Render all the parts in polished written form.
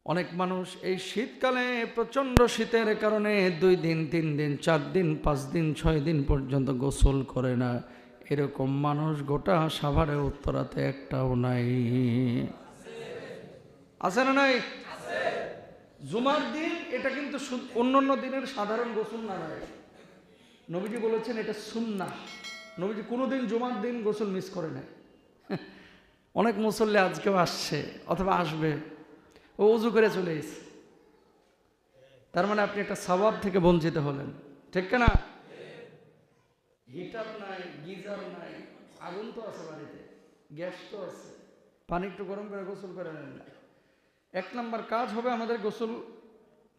অনেক মানুষ এই শীতকালে প্রচণ্ড শীতের কারণে 2 দিন 3 দিন 4 দিন 5 দিন 6 দিন পর্যন্ত গোসল করে না। এরকম মানুষ গোটা সাভারে উত্তরাতে একটাও নাই। আছে না নাই? জুমার দিন এটা কিন্তু অন্যান্য দিনের সাধারণ গোসল না নয়। নবীজি বলেছেন এটা সুন্নাহ। নবীজি কোনোদিন জুমার দিন গোসল মিস করে নাই। অনেক মুসল্লি আজকেও আসছে অথবা আসবে, ও উজু করে চলে এসেছে, তার মানে আপনি একটা সওয়াব থেকে বঞ্চিত হলেন, ঠিক না? হিটার নাই, গিজার নাই, আগুন তো আছে বাড়িতে, গ্যাস তো আছে, পানি একটু গরম করে গোসল করে নেন না। 1 নম্বর কাজ হবে আমাদের গোসল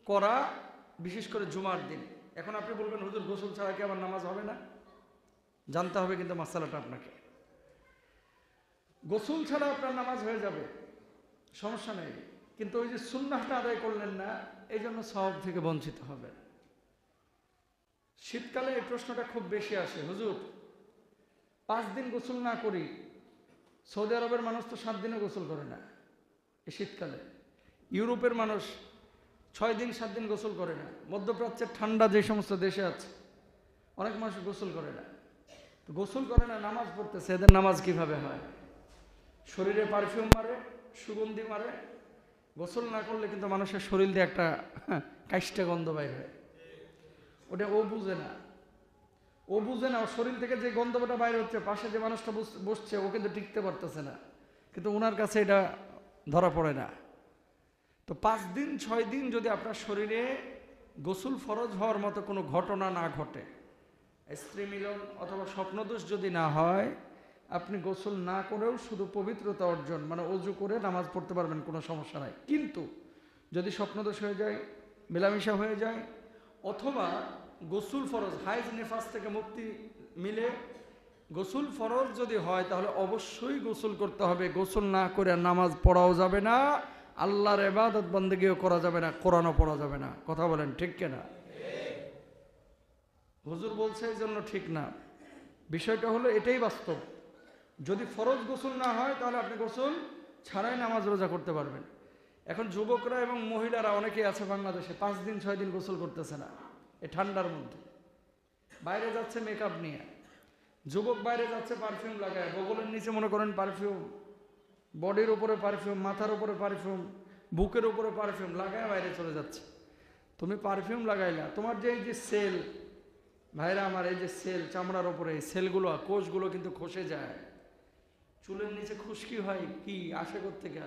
করা, বিশেষ করে জুমার দিন। এখন আপনি বলবেন হুজুর গোসল ছাড়া কি আবার নামাজ হবে না? জানতে হবে কিন্তু মাসালাটা আপনাকে। গোসল ছাড়া আপনার নামাজ হয়ে যাবে, সমস্যা নেই, কিন্তু ওই যে সুন্নাহটা আদায় করলেন না, এই জন্য সওয়াব থেকে বঞ্চিত হবেন। শীতকালে এই প্রশ্নটা খুব বেশি আসে, হুজুর 5 দিন গোসল না করি। সৌদি আরবের মানুষ তো 7 দিনও গোসল করে না এই শীতকালে। ইউরোপের মানুষ 6 দিন 7 দিন গোসল করে না। মধ্যপ্রাচ্যের ঠান্ডা যে সমস্ত দেশে আছে অনেক মানুষ গোসল করে না। তো গোসল করে না, নামাজ পড়তেছে, এদের নামাজ কিভাবে হয়? শরীরে পারফিউম মারে, সুগন্ধি মারে। গোসল না করলে কিন্তু মানুষের শরীর দিয়ে একটা কাষ্টা গন্ধ বাইর হয়। ওটা ও বুঝে না, ও বুঝে না। ওর শরীর থেকে যে গন্ধটা বাইর হচ্ছে, পাশে যে মানুষটা বসছে ও কিন্তু টিকতে পারতেছে না, কিন্তু ওনার কাছে এটা ধরা পড়ে না। তো 5 দিন 6 দিন যদি আপনার শরীরে গোসল ফরজ হওয়ার মতো কোনো ঘটনা না ঘটে, স্ত্রী মিলন অথবা স্বপ্নদোষ যদি না হয়, আপনি গোসল না করেও শুধু পবিত্রতা অর্জন, মানে অজু করে নামাজ পড়তে পারবেন, কোনো সমস্যা নাই। কিন্তু যদি স্বপ্নদোষ হয়ে যায়, মেলামেশা হয়ে যায়, অথবা গোসল ফরজ, হাইজ নেফাস থেকে মুক্তি মিলে গোসল ফরজ যদি হয়, তাহলে অবশ্যই গোসল করতে হবে। গোসল না করে নামাজ পড়াও যাবে না, আল্লাহর ইবাদত বন্দেগীও করা যাবে না, কোরআনও পড়া যাবে না। কথা বলেন ঠিক কিনা? হুজুর বলছে এই জন্য ঠিক না। বিষয়টা হলো এটাই বাস্তব। যদি ফরজ গোসল না হয়, তাহলে আপনি গোসল ছাড়াই নামাজ রোজা করতে পারবেন। এখন যুবকরা এবং মহিলারা অনেকেই আছে বাংলাদেশে 5 দিন 6 দিন গোসল করতেছে না এই ঠান্ডার মধ্যে। বাইরে যাচ্ছে মেকআপ নিয়ে, যুবক বাইরে যাচ্ছে পারফিউম লাগায়, বগলের নিচে মনে করেন পারফিউম, বডির উপরে পারফিউম, মাথার উপরে পারফিউম, বুকের উপরে পারফিউম লাগায় বাইরে চলে যাচ্ছে। তুমি পারফিউম লাগাইলা, তোমার যে এই যে সেল, ভাইরা আমার, এই যে সেল চামড়ার উপরে, এই সেলগুলো, কোষগুলো কিন্তু খসে যায়। চুলের নিচে খুশকি হয়, কি আসে কোত্থেকে?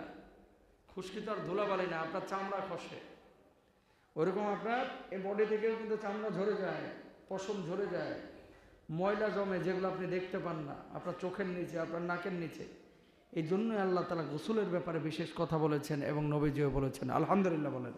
খুশকি তো আর ধুলাবালি না, আপনার চামড়া খসে। ওইরকম আপনার এই বডি থেকেও কিন্তু চামড়া ঝরে যায়, পশম ঝরে যায়, ময়লা জমে, যেগুলো আপনি দেখতে পান না আপনার চোখের নিচে, আপনার নাকের নিচে। এই জন্যই আল্লাহ তাআলা গোসলের ব্যাপারে বিশেষ কথা বলেছেন এবং নবীজিও বলেছেন। আলহামদুলিল্লাহ বলেন।